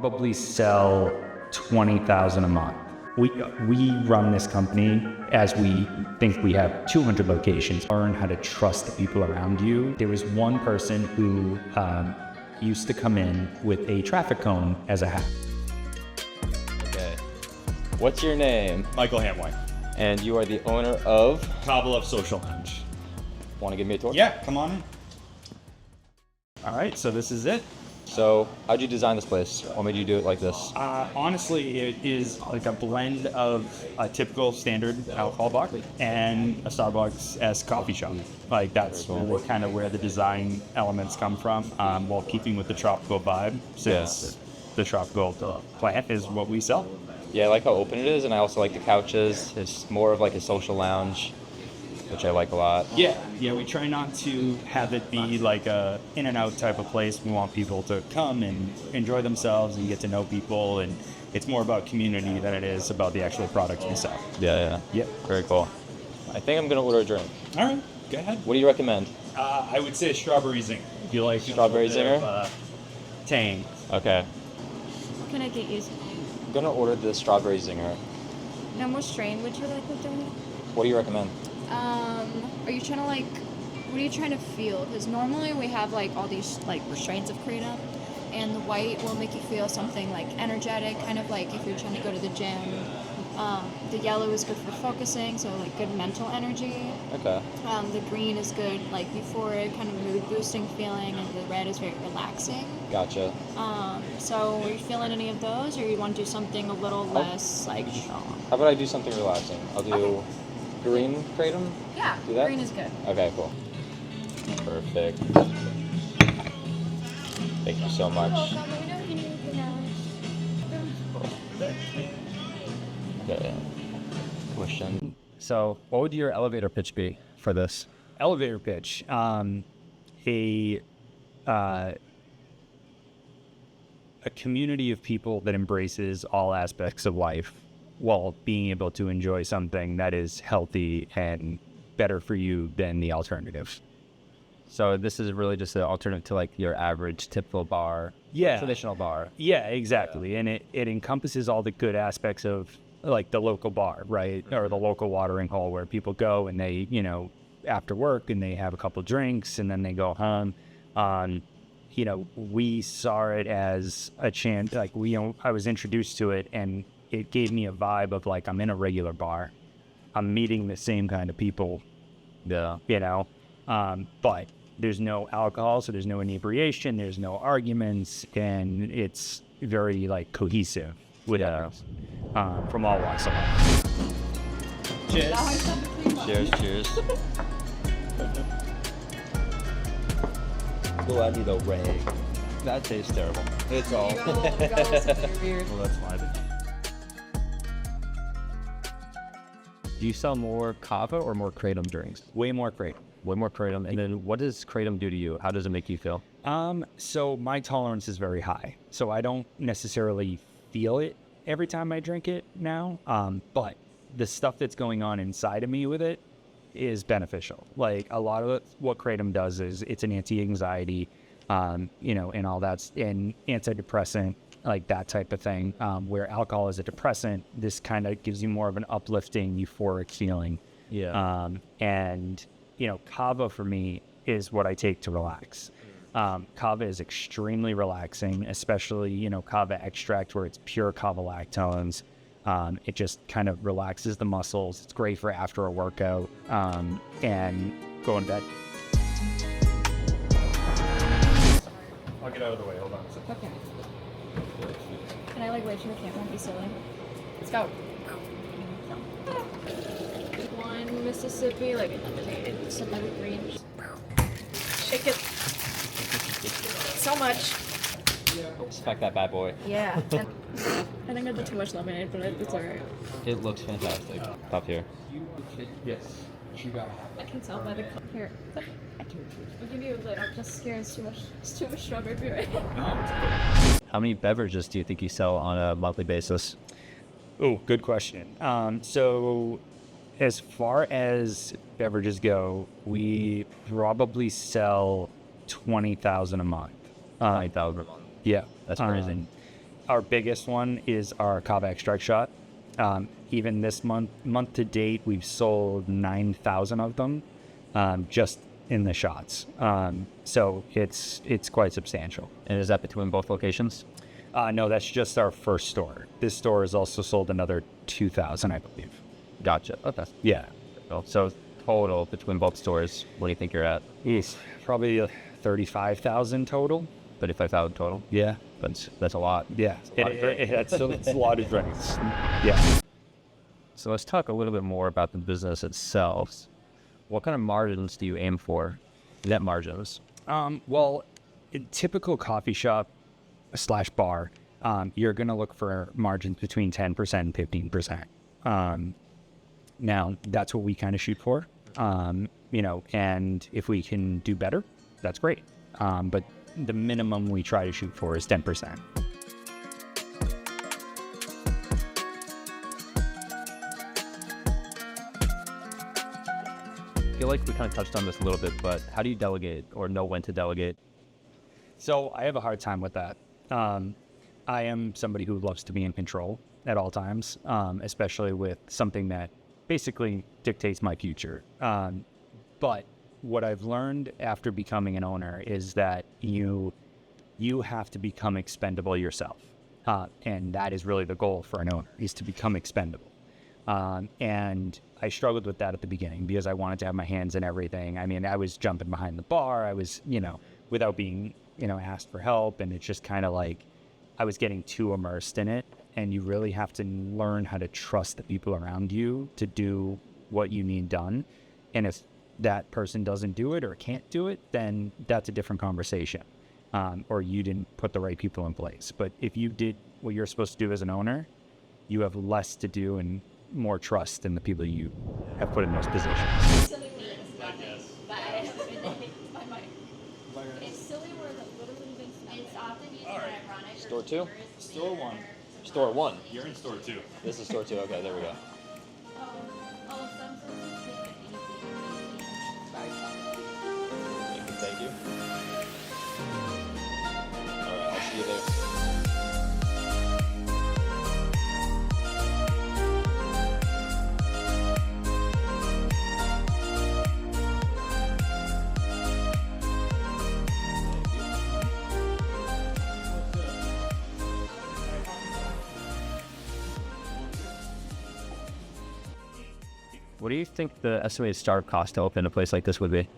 probably sell 20,000 a month. We run this company as we think we have 200 locations. Learn how to trust the people around you. There was one person who used to come in with a traffic cone as a hat. Okay. What's your name? Michael Hamwine. And you are the owner of? Kava Social Lounge. Want to give me a tour? Yeah, come on in. All right, so this is it. So, how'd you design this place? What made you do it like this? Honestly, it is like a blend of a typical standard alcohol bar and a Starbucks-esque coffee shop. Like that's really kind of where the design elements come from, while keeping with the tropical vibe, since the tropical plant is what we sell. Yeah, I like how open it is, and I also like the couches. It's more of like a social lounge, which I like a lot. Yeah, we try not to have it be like a in and out type of place. We want people to come and enjoy themselves and get to know people, and it's more about community than it is about the actual products we sell. Yeah. Yep. Very cool. I think I'm gonna order a drink. All right, go ahead. What do you recommend? I would say strawberry zinger. If you like Strawberry zinger? Tang. Okay. What can I get you? I'm gonna order the strawberry zinger. Now, what strain would you like with it? What do you recommend? Are you trying to what are you trying to feel? Because normally we have all these strains of Kratom, and the white will make you feel something energetic, kind of like if you're trying to go to the gym. The yellow is good for focusing, so good mental energy. Okay. The green is good, euphoric, kind of mood boosting feeling, and the red is very relaxing. Gotcha. So are you feeling any of those, or you want to do something a little less strong? How about I do something relaxing? I'll do green Kratom? Yeah, Do that? green is good. Okay, cool. Perfect. Thank you so much. Okay. Question. So, what would your elevator pitch be for this? Elevator pitch. A community of people that embraces all aspects of life while being able to enjoy something that is healthy and better for you than the alternative. So this is really just an alternative to your average typical bar, traditional bar. Yeah, exactly. And it encompasses all the good aspects of the local bar, right? Or the local watering hole where people go and they, after work and they have a couple drinks and then they go home. We saw it as a chance, I was introduced to it and it gave me a vibe of I'm in a regular bar. I'm meeting the same kind of people. Yeah. But there's no alcohol, so there's no inebriation, there's no arguments, and it's very cohesive with others from all walks of life. Cheers. Oh, I need a rag. That tastes terrible. It's all. Well, that's fine. Do you sell more Kava or more Kratom drinks? Way more Kratom. Way more Kratom. And then what does Kratom do to you? How does it make you feel? So my tolerance is very high. So I don't necessarily feel it every time I drink it now. But the stuff that's going on inside of me with it is beneficial. A lot of what Kratom does is it's an anti-anxiety, and all that's an antidepressant, that type of thing, where alcohol is a depressant. This kind of gives you more of an uplifting, euphoric feeling. Yeah. And Kava for me is what I take to relax. Kava is extremely relaxing, especially, Kava extract where it's pure Kava lactones. It just kind of relaxes the muscles. It's great for after a workout, and going to bed. I'll get out of the way. Hold on. Okay. Can I wait for the camera? Be silly. Let's go. One Mississippi, some green. Shake it. So much. Smack that bad boy. Yeah. I think I did too much lemonade, but it's alright. It looks fantastic. Top here. Yes. You got it. I can tell by the color. Here. I'll give you a little. I'm just scared it's too much strawberry puree. How many beverages do you think you sell on a monthly basis? Oh, good question. So as far as beverages go, we probably sell 20,000 a month. 20,000 a month. Yeah. That's crazy. our biggest one is our Kava extract shot. Even this month to date, we've sold 9,000 of them, just in the shots. So it's quite substantial. And is that between both locations? No, that's just our first store. This store has also sold another 2,000, I believe. Gotcha. Okay. Yeah. So total between both stores, what do you think you're at? Yes, probably 35,000 total. 35,000 total? Yeah. That's a lot. Yeah. It's a lot of drinks. Yeah. So let's talk a little bit more about the business itself. What kind of margins do you aim for? Net margins? Well, in typical coffee shop / bar, you're going to look for margins between 10% and 15%. Now, that's what we kind of shoot for, and if we can do better, that's great. But the minimum we try to shoot for is 10%. I feel like we kind of touched on this a little bit, but how do you delegate or know when to delegate? So I have a hard time with that. I am somebody who loves to be in control at all times, especially with something that basically dictates my future. But what I've learned after becoming an owner is that you have to become expendable yourself. And that is really the goal for an owner, is to become expendable. And I struggled with that at the beginning because I wanted to have my hands in everything. I mean, I was jumping behind the bar. I was, without being, asked for help. And it's just kind of like I was getting too immersed in it. And you really have to learn how to trust the people around you to do what you need done. And if that person doesn't do it or can't do it, then that's a different conversation. Or you didn't put the right people in place. But if you did what you're supposed to do as an owner, you have less to do and more trust in the people you have put in those positions. Silly means nothing, but my mind. It's silly where the literally means nothing. It's often used in ironic. Store 2? Store 1. Store 1. You're in store 2. This is store 2. Okay, there we go. Some sentences say that anything Thank you. All right, I'll see you there. What do you think the estimated startup cost to open a place like this would be?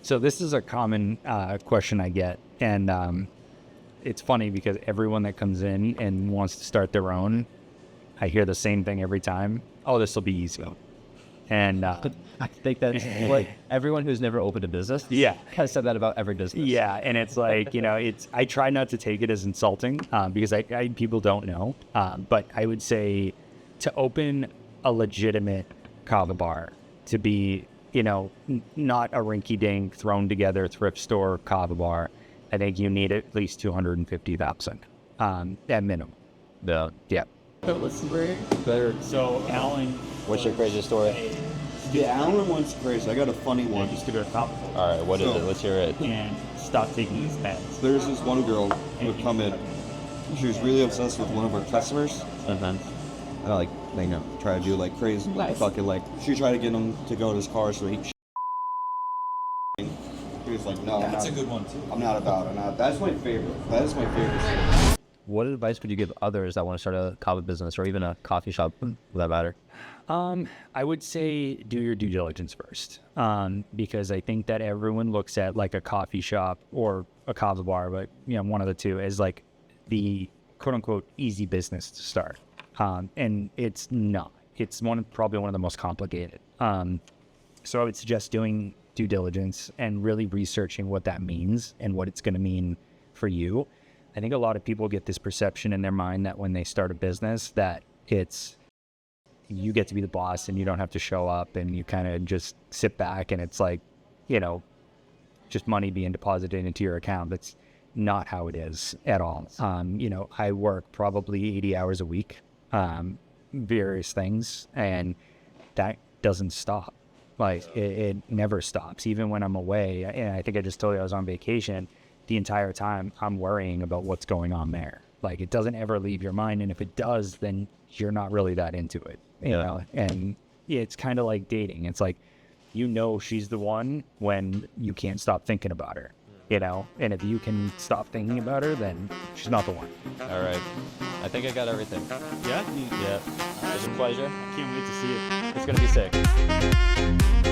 So this is a common question I get, and it's funny because everyone that comes in and wants to start their own, I hear the same thing every time. Oh, this will be easy. And I think that's like everyone who's never opened a business. Yeah, has said that about every business. Yeah, and it's like I try not to take it as insulting because I people don't know, but I would say to open a legitimate Kava bar, to be not a rinky-dink thrown together thrift store Kava bar, I think you need at least 250,000 at minimum. Yeah. Let's better. So, Alan. What's your craziest story? Yeah, Alan one's crazy. I got a funny one. Used to go to Kava All right, what is it? Let's hear it. and stop taking these meds. There's this one girl who would come in. She was really obsessed with one of our customers. Uh-huh. And try to do like crazy, fucking she tried to get him to go to his car so he was like, no, that's a good one too. I'm not about it. That's my favorite. That is my favorite. What advice would you give others that want to start a Kava business or even a coffee shop, for that matter? I would say do your due diligence first, because I think that everyone looks at like a coffee shop or a Kava bar, but one of the two, as like the quote unquote easy business to start. And it's not. It's probably one of the most complicated. So I would suggest doing due diligence and really researching what that means and what it's going to mean for you. I think a lot of people get this perception in their mind that when they start a business that you get to be the boss and you don't have to show up and you kind of just sit back and it's like, just money being deposited into your account. That's not how it is at all. I work probably 80 hours a week, various things, and that doesn't stop. It never stops. Even when I'm away, and I think I just told you I was on vacation, the entire time I'm worrying about what's going on there. Like, it doesn't ever leave your mind, and if it does, then you're not really that into it, you Yeah. know? And yeah, it's kind of like dating. It's like, you know she's the one when you can't stop thinking about her, you know? And if you can stop thinking about her, then she's not the one. All right. I think I got everything. Yeah? Yeah. It was a pleasure. Can't wait to see it. It's going to be sick.